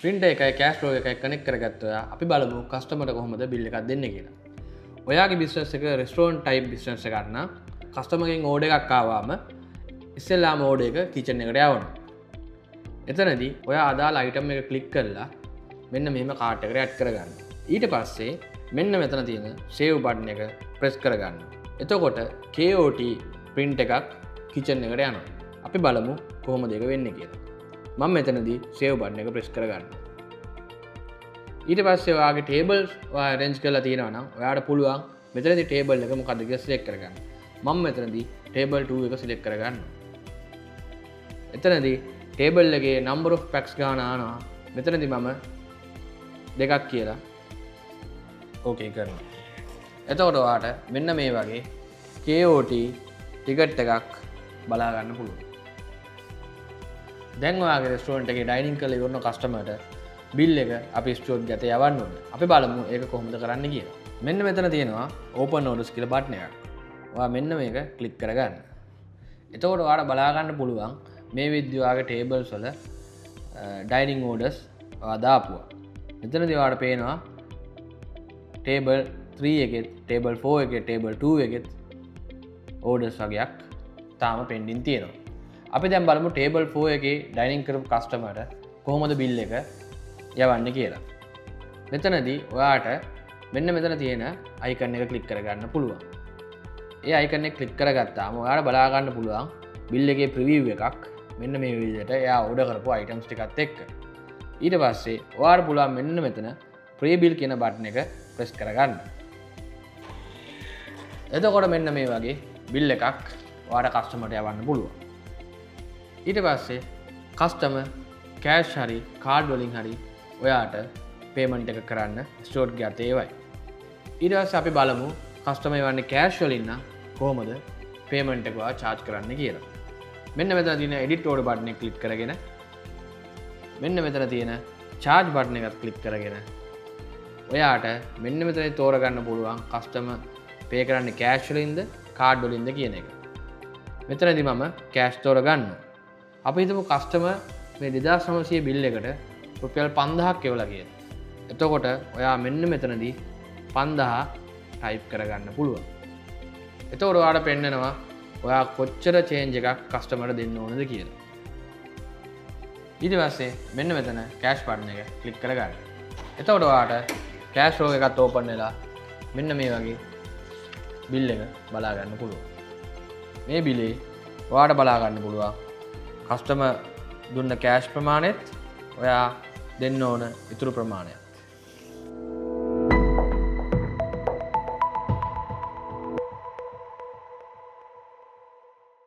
print එකයි cash flow එකයි connect කරගත්ත ඔයා අපි බලමු customer කොහොමද bill එකක් දෙන්නේ කියලා. ඔයාගේ business එක restaurant type business එකක් නම් customer ගෙන් order එකක් ආවම ඉස්සෙල්ලාම order එක kitchen එකට යවනවා. එතනදී ඔයා අදාළ item එක click කරලා මෙන්න මෙහෙම cart එකට add කරගන්න. ඊට පස්සේ මෙන්න මෙතන තියෙන save button එක press කරගන්න. එතකොට KOT print එකක් kitchen එකට යනවා. අපි බලමු කොහොමද ඒක වෙන්නේ කියලා. මම මෙතනදී save button එක press කරගන්න. ඊට පස්සේ ඔයාගේ tables ඔයා arrange කරලා තියෙනවා නම් ඔයාට පුළුවන් මෙතනදී table එක මොකද්ද කියලා select කරගන්න. මම මෙතනදී table 2 එක select කරගන්නවා. එතනදී table එකේ number of packs ගන්න ආනවා. මෙතනදී මම දෙකක් කියලා ඕකේ කරනවා. එතකොට ඔයාට මෙන්න මේ වගේ KOT ටිකට් එකක් බලා ගන්න පුළුවන්. දැන් ඔයාගේ රෙස්ටුරන්ට් එකේ ඩයිනින් කරලා ඉවරන කස්ටමර්ට බිල් එක අපි ස්ටෝර් ගත යවන්න ඕනේ. අපි බලමු ඒක කොහොමද කරන්න කියලා. මෙන්න මෙතන තියෙනවා open orders කියලා බටන් එකක්. ඔයා මෙන්න මේක ක්ලික් කරගන්න. එතකොට ඔයාලා බලා ගන්න පුළුවන් මේ විදිහට ඔයාගේ tables වල ඩයිනින් orders ඔයා දාපුවා. මෙතනදී ඔයාලට පේනවා table 3 එකේ, table 4 එකේ, table 2 එකේ orders වගේක් තාම pending තියෙනවා. අපි දැන් බලමු table 4 එකේ ඩයිනින් කරපු කස්ටමර්ට කොහොමද බිල් එක යවන්නේ කියලා. මෙතනදී ඔයාට මෙන්න මෙතන තියෙන icon එක ක්ලික් කරගන්න පුළුවන්. ඒ icon එක ක්ලික් කරගත්තාම ඔයාලා බලා ගන්න පුළුවන් බිල් එකේ preview එකක් මෙන්න මේ විදිහට එයා order කරපු items ටිකත් එක්ක. ඊට පස්සේ ඔයාට පුළුවන් මෙන්න මෙතන pre bill කියන බටන් එක press කරගන්න. එතකොට මෙන්න මේ වගේ බිල් එකක් ඔයාට කස්ටමර්ට යවන්න පුළුවන්. ඊට පස්සේ කස්ටමර් කෑෂ් හරි කාඩ් වලින් හරි ඔයාට පේමන්ට් එක කරන්න ස්ටෝර් ගත ඒවයි. ඊට පස්සේ අපි බලමු කස්ටමර් යවන්නේ කෑෂ් වලින් නම් කොහොමද පේමන්ට් එක ඔයා charge කරන්න කියලා. මෙන්න මෙතන තියෙන edit order බටන් එක ක්ලික් කරගෙන මෙන්න මෙතන තියෙන charge බටන් එකත් ක්ලික් කරගෙන ඔයාට මෙන්න මෙතන තෝරගන්න පුළුවන් කස්ටමර් පේ කරන්නේ කෑෂ් වලින්ද කාඩ් වලින්ද කියන එක. මෙතනදී මම කෑෂ් තෝරගන්නවා. අපි හිතමු කස්ටමර් මේ 2900 බිල් එකට රුපියල් 5000ක් එවලා කියලා. එතකොට ඔයා මෙන්න මෙතනදී 5000 ටයිප් කරගන්න පුළුවන්. එතකොට ඔයාලට පෙන්නනවා ඔයා කොච්චර චේන්ජ් එකක් කස්ටමර්ට දෙන්න ඕනද කියලා. ඊට පස්සේ මෙන්න මෙතන කෑෂ් බටන් එක ක්ලික් කරගන්න. එතකොට ඔයාට කෑෂ් රෝ එකත් ඕපන් වෙලා මෙන්න මේ වගේ බිල් එක බලා ගන්න පුළුවන්. මේ බිලේ ඔයාට බලා ගන්න පුළුවන් කස්ටමර් දුන්න කෑෂ් ප්‍රමාණයත් ඔයා දෙන්න ඕන ඉතුරු ප්‍රමාණයක්.